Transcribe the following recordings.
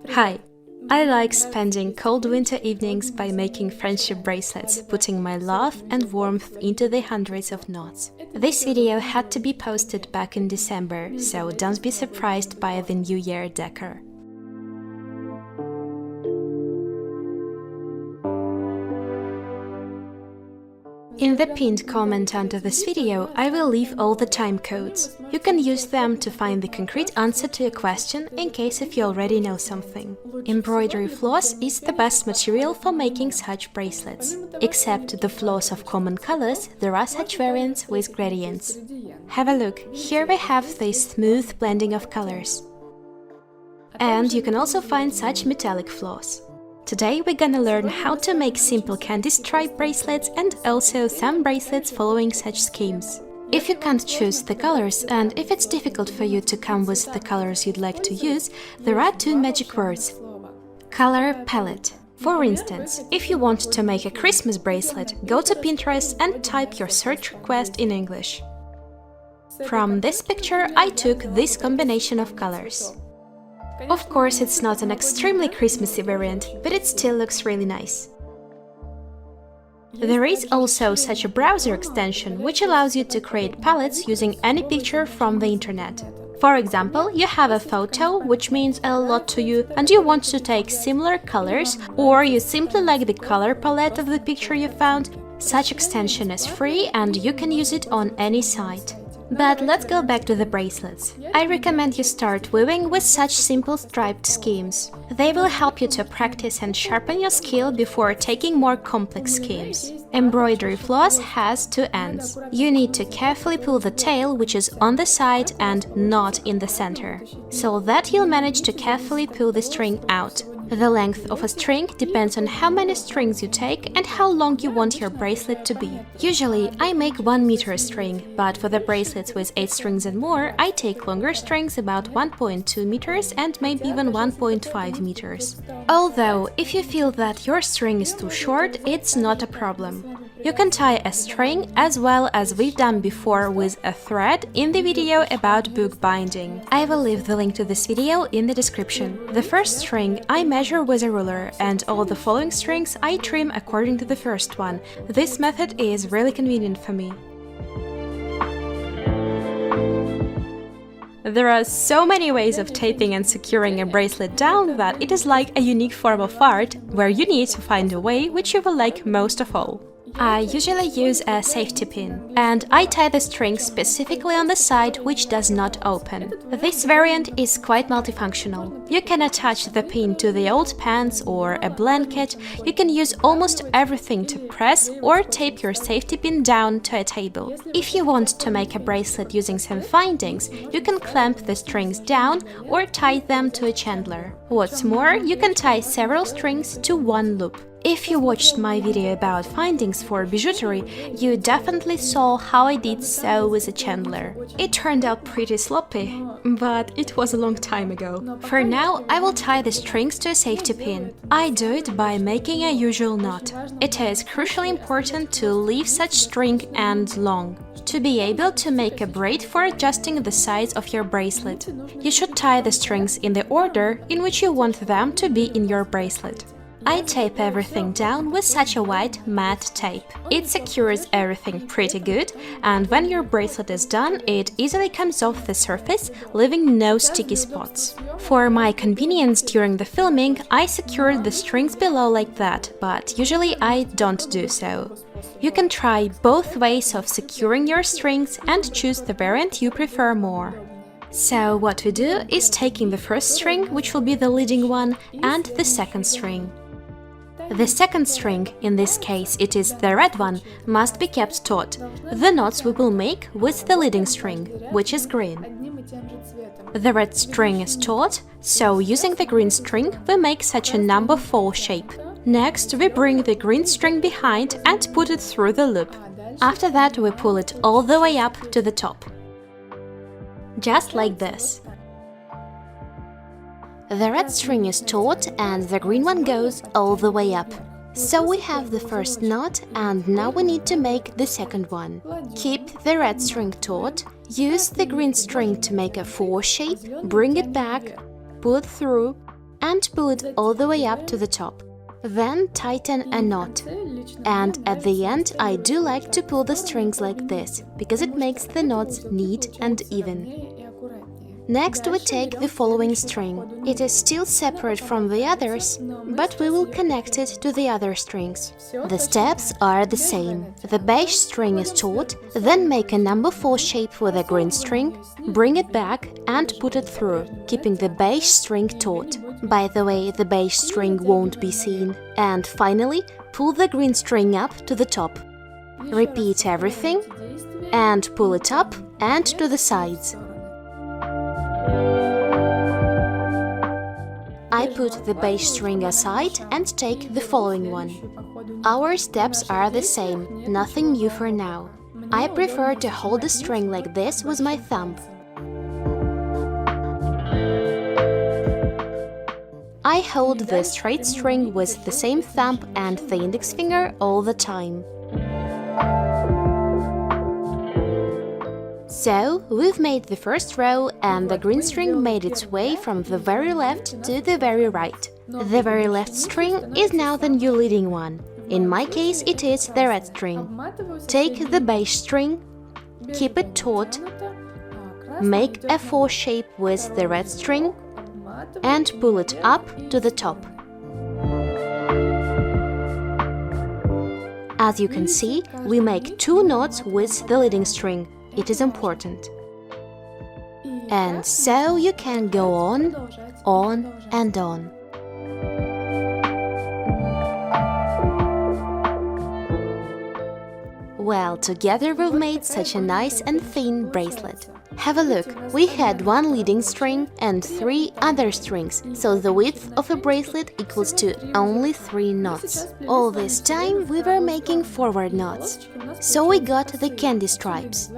Hi! I like spending cold winter evenings by making friendship bracelets, putting my love and warmth into the hundreds of knots. This video had to be posted back in December, so don't be surprised by the New Year decor. In the pinned comment under this video, I will leave all the time codes. You can use them to find the concrete answer to a question in case if you already know something. Embroidery floss is the best material for making such bracelets. Except the floss of common colors, there are such variants with gradients. Have a look, here we have this smooth blending of colors. And you can also find such metallic floss. Today we're gonna learn how to make simple candy stripe bracelets and also some bracelets following such schemes. If you can't choose the colors and if it's difficult for you to come with the colors you'd like to use, there are two magic words. Color palette. For instance, if you want to make a Christmas bracelet, go to Pinterest and type your search request in English. From this picture I took this combination of colors. Of course, it's not an extremely Christmassy variant, but it still looks really nice. There is also such a browser extension which allows you to create palettes using any picture from the internet. For example, you have a photo which means a lot to you and you want to take similar colors, or you simply like the color palette of the picture you found. Such extension is free and you can use it on any site. But let's go back to the bracelets. I recommend you start weaving with such simple striped schemes. They will help you to practice and sharpen your skill before taking more complex schemes. Embroidery floss has two ends. You need to carefully pull the tail, which is on the side and not in the center, so that you'll manage to carefully pull the string out. The length of a string depends on how many strings you take and how long you want your bracelet to be. Usually, I make 1 meter string, but for the bracelets with 8 strings and more, I take longer strings, about 1.2 meters and maybe even 1.5 meters. Although, if you feel that your string is too short, it's not a problem. You can tie a string as well as we've done before with a thread in the video about book binding. I will leave the link to this video in the description. The first string I measure with a ruler, and all the following strings I trim according to the first one. This method is really convenient for me. There are so many ways of taping and securing a bracelet down that it is like a unique form of art where you need to find a way which you will like most of all. I usually use a safety pin, and I tie the string specifically on the side which does not open. This variant is quite multifunctional. You can attach the pin to the old pants or a blanket, you can use almost everything to press or tape your safety pin down to a table. If you want to make a bracelet using some findings, you can clamp the strings down or tie them to a chandler. What's more, you can tie several strings to one loop. If you watched my video about findings for bijouterie, you definitely saw how I did so with a chandler. It turned out pretty sloppy, but it was a long time ago. For now, I will tie the strings to a safety pin. I do it by making a usual knot. It is crucially important to leave such string end long, to be able to make a braid for adjusting the size of your bracelet. You should tie the strings in the order in which you want them to be in your bracelet. I tape everything down with such a white matte tape. It secures everything pretty good, and when your bracelet is done, it easily comes off the surface, leaving no sticky spots. For my convenience during the filming, I secured the strings below like that, but usually I don't do so. You can try both ways of securing your strings and choose the variant you prefer more. So what we do is taking the first string, which will be the leading one, and the second string. The second string, in this case it is the red one, must be kept taut. The knots we will make with the leading string, which is green. The red string is taut, so using the green string we make such a number 4 shape. Next we bring the green string behind and put it through the loop. After that we pull it all the way up to the top. Just like this. The red string is taut and the green one goes all the way up. So we have the first knot, and now we need to make the second one. Keep the red string taut, use the green string to make a 4 shape, bring it back, pull it through, and pull it all the way up to the top. Then tighten a knot. And at the end I do like to pull the strings like this, because it makes the knots neat and even. Next we take the following string. It is still separate from the others, but we will connect it to the other strings. The steps are the same. The beige string is taut, then make a number 4 shape with a green string, bring it back and put it through, keeping the beige string taut. By the way, the beige string won't be seen. And finally, pull the green string up to the top. Repeat everything and pull it up and to the sides. I put the beige string aside and take the following one. Our steps are the same, nothing new for now. I prefer to hold the string like this with my thumb. I hold the straight string with the same thumb and the index finger all the time. So, we've made the first row and the green string made its way from the very left to the very right. The very left string is now the new leading one. In my case, it is the red string. Take the beige string, keep it taut, make a 4 shape with the red string and pull it up to the top. As you can see, we make 2 knots with the leading string. It is important. And so you can go on and on. Well, together we've made such a nice and thin bracelet. Have a look, we had 1 leading string and 3 other strings, so the width of a bracelet equals to only 3 knots. All this time we were making forward knots, so we got the candy stripes.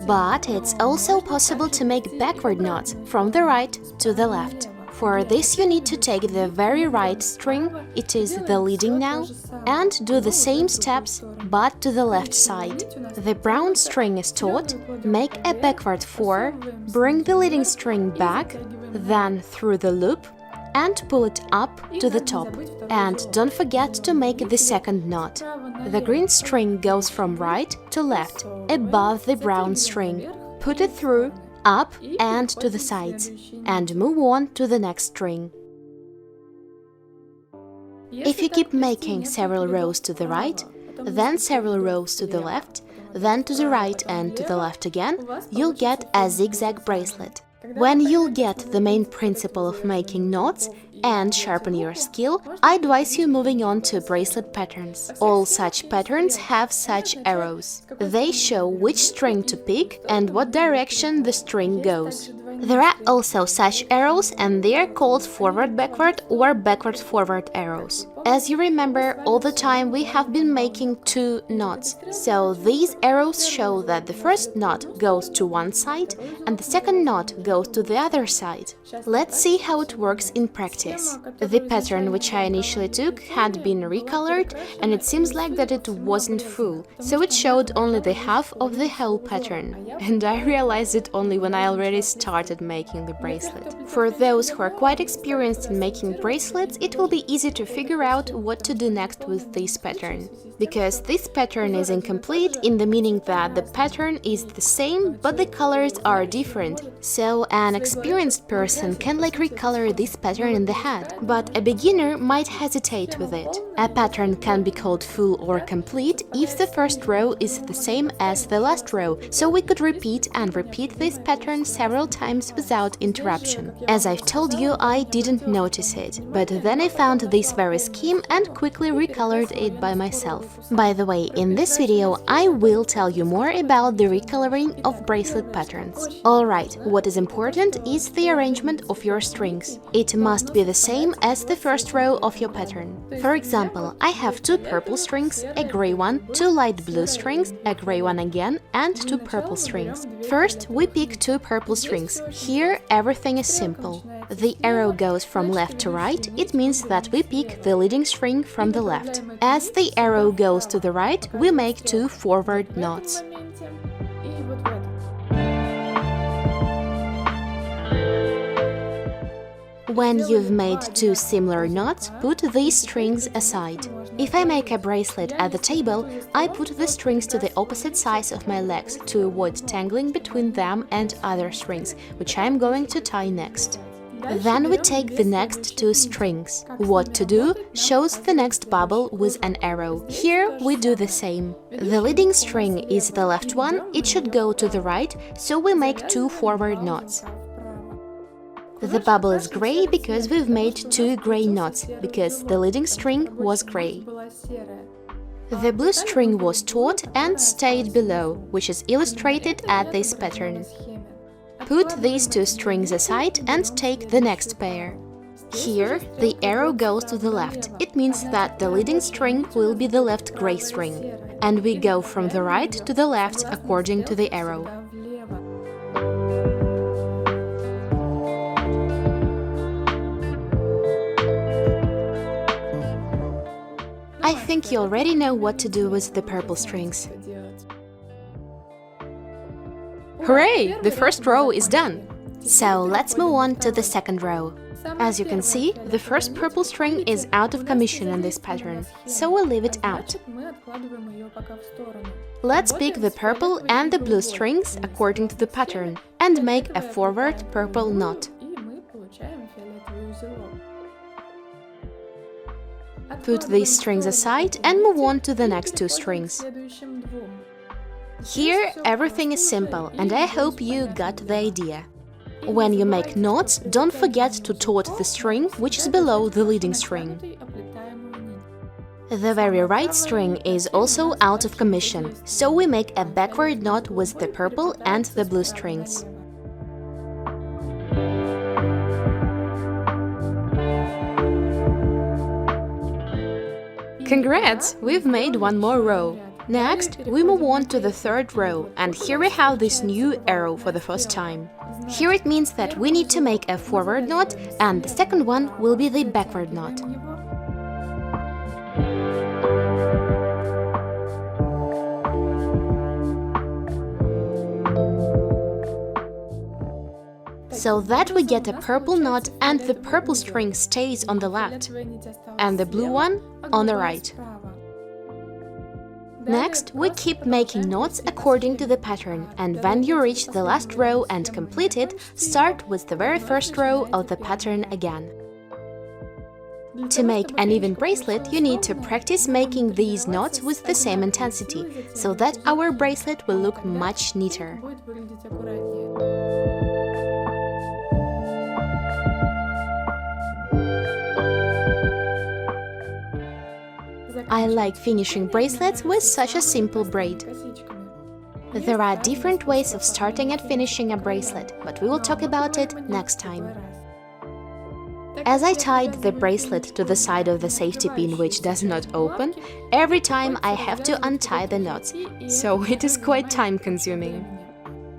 But it's also possible to make backward knots from the right to the left. For this you need to take the very right string, it is the leading now, and do the same steps, but to the left side. The brown string is taut, make a backward 4, bring the leading string back, then through the loop, and pull it up to the top. And don't forget to make the second knot. The green string goes from right to left, above the brown string. Put it through, up and to the sides, and move on to the next string. If you keep making several rows to the right, then several rows to the left, then to the right and to the left again, you'll get a zigzag bracelet. When you'll get the main principle of making knots and sharpen your skill, I advise you moving on to bracelet patterns. All such patterns have such arrows. They show which string to pick and what direction the string goes. There are also such arrows and they are called forward-backward or backward-forward arrows. As you remember, all the time we have been making 2 knots, so these arrows show that the first knot goes to one side and the second knot goes to the other side. Let's see how it works in practice. The pattern which I initially took had been recolored and it seems like that it wasn't full, so it showed only the half of the whole pattern. And I realized it only when I already started making the bracelet. For those who are quite experienced in making bracelets, it will be easy to figure out what to do next with this pattern. Because this pattern is incomplete in the meaning that the pattern is the same but the colors are different, so an experienced person can recolor this pattern in the head, but a beginner might hesitate with it. A pattern can be called full or complete if the first row is the same as the last row, so we could repeat and repeat this pattern several times without interruption. As I've told you, I didn't notice it, but then I found this very scheme and quickly recolored it by myself. By the way, in this video I will tell you more about the recoloring of bracelet patterns. Alright, what is important is the arrangement of your strings. It must be the same as the first row of your pattern. For example, I have 2 purple strings, a grey one, 2 light blue strings, a grey one again, and 2 purple strings. First, we pick 2 purple strings. Here everything is simple. The arrow goes from left to right, it means that we pick the leading string from the left. As the arrow goes to the right, we make 2 forward knots. When you've made two similar knots, put these strings aside. If I make a bracelet at the table, I put the strings to the opposite sides of my legs to avoid tangling between them and other strings, which I am going to tie next. Then we take the next two strings. What to do shows the next bubble with an arrow. Here we do the same. The leading string is the left one, it should go to the right, so we make two forward knots. The bubble is gray because we've made two gray knots, because the leading string was gray. The blue string was taut and stayed below, which is illustrated at this pattern. Put these two strings aside and take the next pair. Here, the arrow goes to the left. It means that the leading string will be the left gray string. And we go from the right to the left according to the arrow. I think you already know what to do with the purple strings. Hooray! The first row is done! So let's move on to the second row. As you can see, the first purple string is out of commission in this pattern, so we'll leave it out. Let's pick the purple and the blue strings according to the pattern and make a forward purple knot. Put these strings aside and move on to the next two strings. Here everything is simple, and I hope you got the idea. When you make knots, don't forget to taut the string, which is below the leading string. The very right string is also out of commission, so we make a backward knot with the purple and the blue strings. Congrats! We've made one more row. Next, we move on to the third row, and here we have this new arrow for the first time. Here it means that we need to make a forward knot, and the second one will be the backward knot. So that we get a purple knot and the purple string stays on the left, and the blue one on the right. Next, we keep making knots according to the pattern, and when you reach the last row and complete it, start with the very first row of the pattern again. To make an even bracelet, you need to practice making these knots with the same intensity, so that our bracelet will look much neater. I like finishing bracelets with such a simple braid. There are different ways of starting and finishing a bracelet, but we will talk about it next time. As I tied the bracelet to the side of the safety pin which does not open, every time I have to untie the knots, so it is quite time-consuming.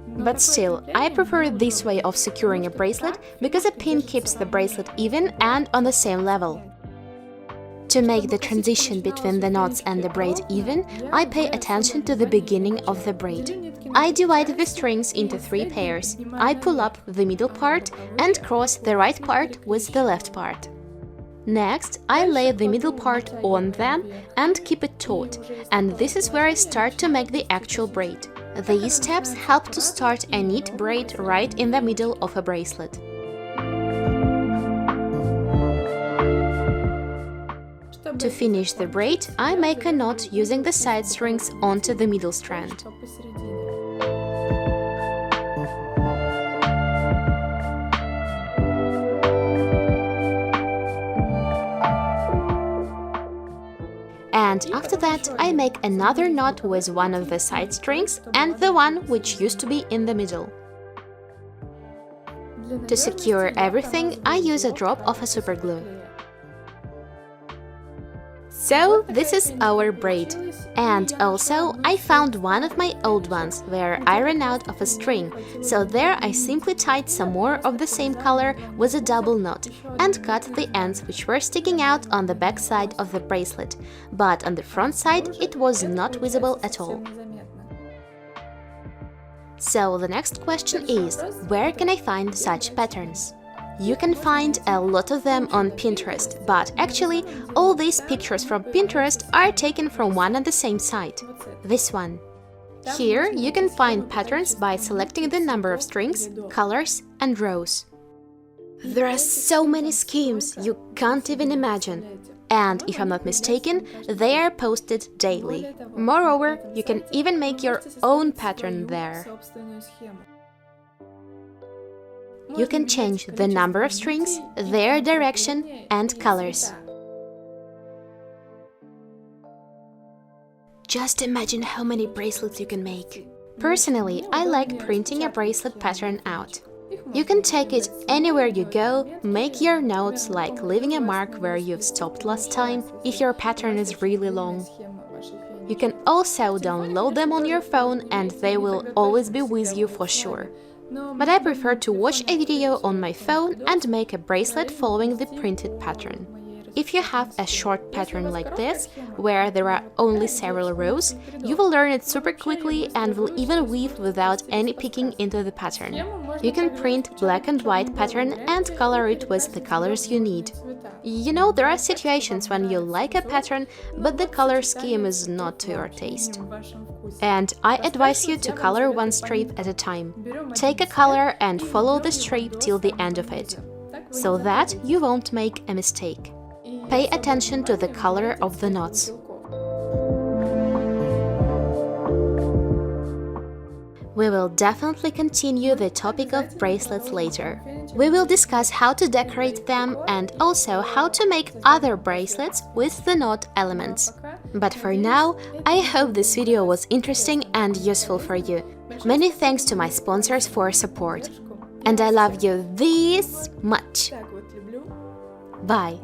But still, I prefer this way of securing a bracelet because a pin keeps the bracelet even and on the same level. To make the transition between the knots and the braid even, I pay attention to the beginning of the braid. I divide the strings into 3 pairs. I pull up the middle part and cross the right part with the left part. Next, I lay the middle part on them and keep it taut, and this is where I start to make the actual braid. These steps help to start a neat braid right in the middle of a bracelet. To finish the braid, I make a knot using the side strings onto the middle strand. And after that, I make another knot with one of the side strings and the one which used to be in the middle. To secure everything, I use a drop of a super glue. So, this is our braid. And also, I found one of my old ones where I ran out of a string, so there I simply tied some more of the same color with a double knot and cut the ends which were sticking out on the back side of the bracelet, but on the front side it was not visible at all. So the next question is, where can I find such patterns? You can find a lot of them on Pinterest, but actually all these pictures from Pinterest are taken from one and the same site, this one. Here you can find patterns by selecting the number of strings, colors and rows. There are so many schemes you can't even imagine. And if I'm not mistaken, they are posted daily. Moreover, you can even make your own pattern there. You can change the number of strings, their direction and colors. Just imagine how many bracelets you can make. Personally, I like printing a bracelet pattern out. You can take it anywhere you go, make your notes like leaving a mark where you've stopped last time if your pattern is really long. You can also download them on your phone and they will always be with you for sure. But I prefer to watch a video on my phone and make a bracelet following the printed pattern. If you have a short pattern like this, where there are only several rows, you will learn it super quickly and will even weave without any peeking into the pattern. You can print black and white pattern and color it with the colors you need. You know, there are situations when you like a pattern, but the color scheme is not to your taste. And I advise you to color one strip at a time. Take a color and follow the strip till the end of it, so that you won't make a mistake. Pay attention to the color of the knots. We will definitely continue the topic of bracelets later. We will discuss how to decorate them and also how to make other bracelets with the knot elements. But for now, I hope this video was interesting and useful for you. Many thanks to my sponsors for support. And I love you this much. Bye!